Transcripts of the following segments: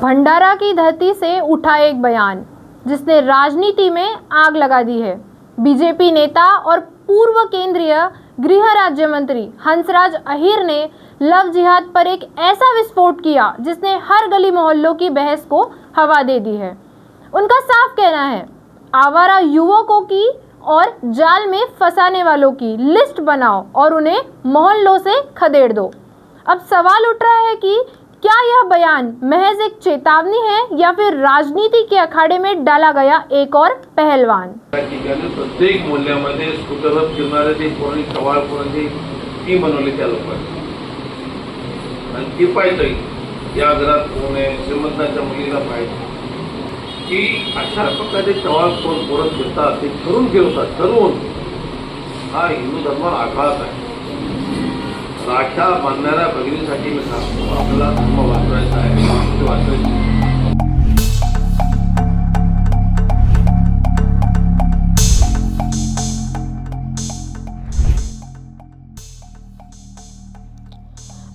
भंडारा की धरती से उठा एक बयान जिसने राजनीति में आग लगा दी है। बीजेपी नेता और पूर्व केंद्रीय गृह राज्य मंत्री हंसराज अहीर ने लव जिहाद पर एक ऐसा विस्फोट किया जिसने हर गली मोहल्लों की बहस को हवा दे दी है। उनका साफ कहना है, आवारा युवकों की और जाल में फंसाने वालों की लिस्ट बनाओ और उन्हें मोहल्लों से खदेड़ दो। अब सवाल उठ रहा है कि क्या यह बयान महज एक चेतावनी है या फिर राजनीति के अखाड़े में डाला गया एक और पहलवान। प्रत्येक मूल्यामध्ये स्कूटरवर फिरणारे ते कोणी सवाल कोणाची टीम बनवली त्या लोकांनी आणि ती पाहिजे या घरात कोण आहे श्रीमंताच्या मुलीला पाहिजे की अशा प्रकारे सवाल कोण बोलत फिरतात ते ठरून ठेवतात ठरवून हा हिंदू धर्माला आघात आहे। राख्या बांधणाऱ्या भगिनीसाठी मी सांगतो आपल्याला धर्म वाचवायचा आहे वाचवायचं।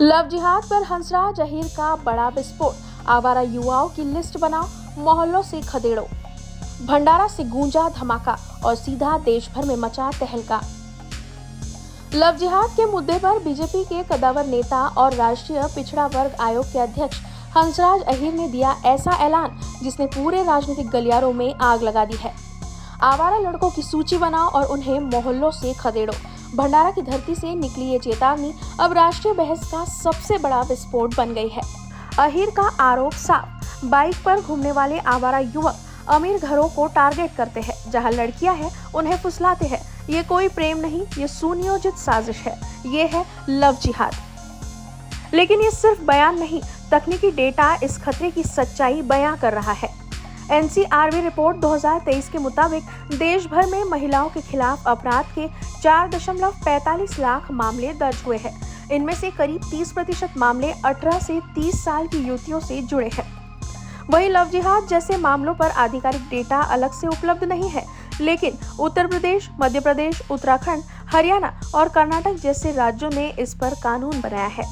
लव जिहाद पर हंसराज अहीर का बड़ा विस्फोट। आवारा युवाओं की लिस्ट बनाओ, मोहल्लों से खदेड़ो। भंडारा से गूंजा धमाका और सीधा देश भर में मचा तहलका। लव जिहाद के मुद्दे पर बीजेपी के कद्दावर नेता और राष्ट्रीय पिछड़ा वर्ग आयोग के अध्यक्ष हंसराज अहीर ने दिया ऐसा ऐलान जिसने पूरे राजनीतिक गलियारों में आग लगा दी है। आवारा लड़कों की सूची बनाओ और उन्हें मोहल्लों से खदेड़ो। भंडारा की धरती से निकली ये चेतावनी अब राष्ट्रीय बहस का सबसे बड़ा विस्फोट बन गई है। अहीर का आरोप साफ, बाइक पर घूमने वाले आवारा युवक अमीर घरों को टारगेट करते हैं, जहां लड़कियां हैं उन्हें फुसलाते हैं। ये कोई प्रेम नहीं, ये सुनियोजित साजिश है, ये है लव जिहाद। लेकिन ये सिर्फ बयान नहीं, तकनीकी डेटा इस खतरे की सच्चाई बयां कर रहा है। एनसीआरबी रिपोर्ट 2023 के मुताबिक देश भर में महिलाओं के खिलाफ अपराध के 4.45 लाख मामले दर्ज हुए हैं। इनमें से करीब 30% मामले 18 से 30 साल की युवतियों से जुड़े हैं। वहीं लव जिहाद जैसे मामलों पर आधिकारिक डेटा अलग से उपलब्ध नहीं है, लेकिन उत्तर प्रदेश, मध्य प्रदेश, उत्तराखंड, हरियाणा और कर्नाटक जैसे राज्यों ने इस पर कानून बनाया है।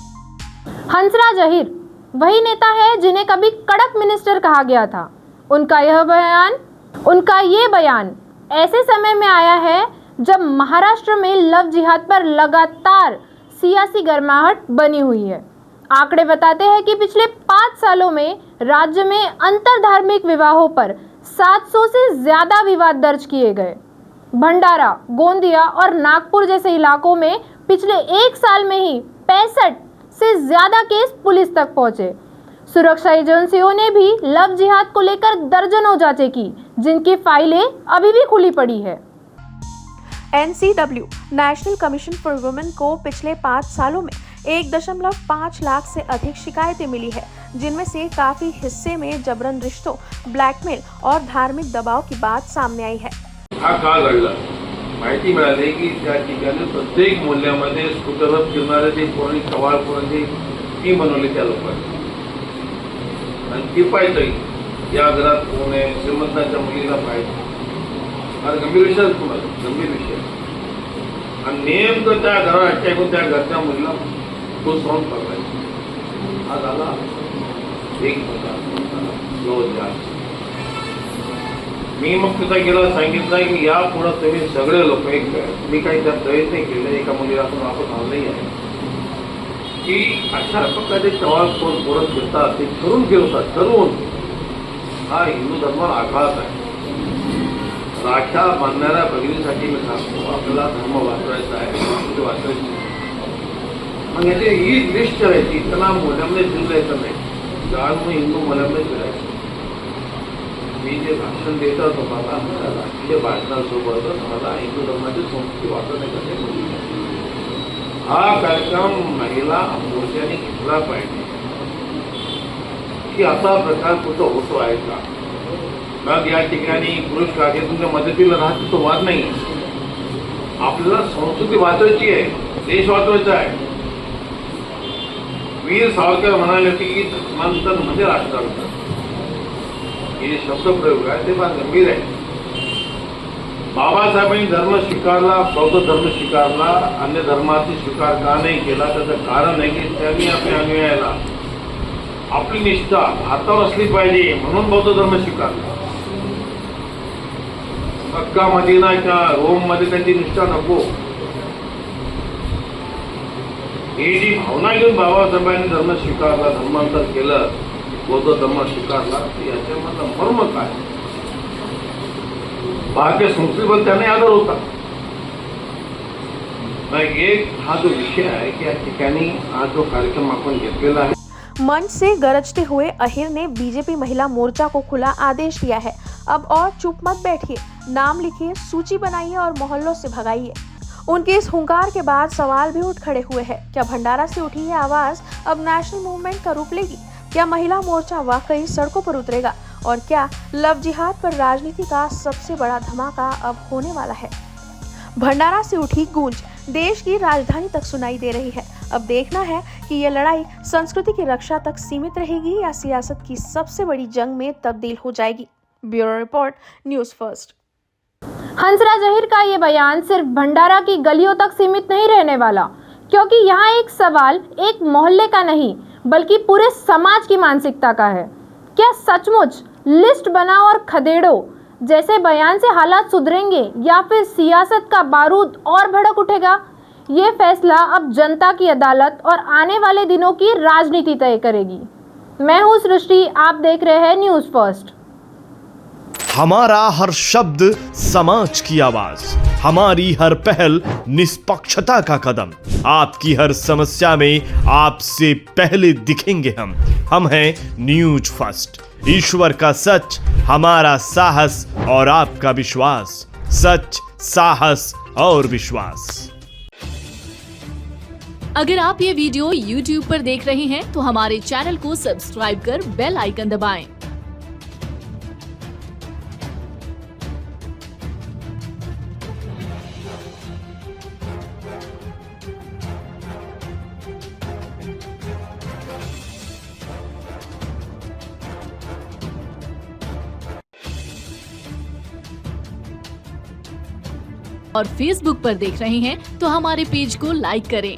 हंसराज अहीर वही नेता है जिन्हें कभी कड़क मिनिस्टर कहा गया था। उनका ये बयान ऐसे समय में आया है जब महाराष्ट्र में लव जिहाद पर लगातार सियासी गर्माहट बनी हुई है। आंकड़े बताते हैं कि पिछले 5 सालों में राज्य में अंतर धार्मिक विवाहों पर 700 से ज्यादा विवाद दर्ज किए गए। भंडारा, गोंदिया और नागपुर जैसे इलाकों में पिछले 1 साल में ही 65 से ज्यादा केस पुलिस तक पहुंचे। सुरक्षा एजेंसियों ने भी लव जिहाद को लेकर दर्जनों जांचें की, जिनकी फाइलें अभी भी खुली पड़ी है। NCW national commission for women को पिछले 5 सालों में 1.5 लाख से अधिक शिकायतें मिली है, जिनमें से काफी हिस्से में जबरन रिश्तों, ब्लैकमेल और धार्मिक दबाव की बात सामने आई है। हा काळ घडला, माहिती मिळाली की त्या ठिकाणी प्रत्येक मूल्यामध्ये स्कूटरवर फिरणारे ते कोणी सवाल कोणाची टीम बनवली त्या लोकांनी आणि ती पाहिजे या घरात कोण आहे श्रीमंताच्या मुलीला पाहिजे। हा गंभीर विषय गंभीर विषय आणि नेमकं त्या घरात अटॅक होऊन त्या घरच्या मुलीला तो सहन करायचा। हा झाला एक मी मग तिथं गेला सांगितलं की या पुढे तुम्ही सगळे लोक एक मी काही त्यात प्रयत्न नाही केले, एका मुलीला आपण वापस नाही आहे की अशा प्रकारे सवाल कोण बोलत फिरतात ते ठरून ठेवतात ठरवून हा हिंदू धर्माला आघात आहे। राख्या बांधणाऱ्या भगिनीसाठी मी सांगतो आपल्याला धर्म वाचवायचा आहे वाचवायचं। मग याची ही लिस्ट करायची, इतना मूल्यामध्ये फिरायचं नाही, गाव हिंदू मूल्यामध्ये फिरायचं। मी जे भाषण देतो तुम्हाला राष्ट्रीय भाषणासोबतच मला हिंदू धर्माची संस्कृती वाचवण्यासाठी हा कार्यक्रम महिला मोर्चाने घेतला पाहिजे की असा प्रकार कुठं होतो आहे का। मग या ठिकाणी पुरुष कागे तुमच्या मदतीला राहतो तो वाद नाही, आपल्याला संस्कृती वाचवायची आहे, देश वाचवायचा आहे। वीर सावरकर म्हणाले की धर्मांतर म्हणजे राष्ट्रांतर, हे शब्दप्रयोग आहे ते फार गंभीर आहे। बाबासाहेबांनी धर्म स्वीकारला, बौद्ध धर्म स्वीकारला, अन्य धर्माची स्वीकार का नाही केला त्याचं कारण आहे की त्यांनी आपल्या अनुयायाला आपली निष्ठा हातावर असली पाहिजे म्हणून बौद्ध धर्म स्वीकारला. मक्का मदिना किंवा रोम मध्ये त्यांची निष्ठा नको, ही जी भावना घेऊन बाबासाहेबांनी धर्म स्वीकारला, धर्मांतर केलं, बौद्ध धर्म स्वीकारला, याच्यामधलं मर्म काय? भारतीय संस्कृतीबद्दल त्यांना आदर होता. एक हा जो विषय आहे की या ठिकाणी हा जो कार्यक्रम आपण घेतलेला आहे, मंच से गरजते हुए अहिर ने बीजेपी महिला मोर्चा को खुला आदेश दिया है, अब और चुप मत बैठिए, नाम लिखिए, सूची बनाइए और मोहल्लों से भगाइए. उनके इस हुंकार के बाद सवाल भी उठ खड़े हुए हैं. क्या भंडारा से उठी ये आवाज अब नेशनल मूवमेंट का रूप लेगी? क्या महिला मोर्चा वाकई सड़कों पर उतरेगा? और क्या लव जिहाद पर राजनीति का सबसे बड़ा धमाका अब होने वाला है? भंडारा से उठी गूंज देश की राजधानी तक सुनाई दे रही है. अब देखना है कि ये लड़ाई संस्कृति की रक्षा तक सीमित रहेगी या सियासत की सबसे बड़ी जंग में तब्दील हो जाएगी. Bureau report, news first. Hansraj Ahir का ये बयान सिर्फ भंडारा की गलियों तक सीमित नहीं रहने वाला, क्योंकि यहाँ एक सवाल एक मोहल्ले का नहीं बल्कि पूरे समाज की मानसिकता का है. क्या सचमुच लिस्ट बनाओ और खदेड़ो जैसे बयान से हालात सुधरेंगे या फिर सियासत का बारूद और भड़क उठेगा? ये फैसला अब जनता की अदालत और आने वाले दिनों की राजनीति तय करेगी. मैं हूँ सृष्टि, आप देख रहे हैं न्यूज़ फर्स्ट. हमारा हर शब्द समाज की आवाज, हमारी हर पहल निष्पक्षता का कदम. आपकी हर समस्या में आपसे पहले दिखेंगे हम हैं न्यूज़ फर्स्ट. ईश्वर का सच, हमारा साहस और आपका विश्वास. सच, साहस और विश्वास. अगर आप ये वीडियो YouTube पर देख रहे हैं तो हमारे चैनल को सब्सक्राइब कर बेल आइकन दबाएं. और Facebook पर देख रहे हैं तो हमारे पेज को लाइक करें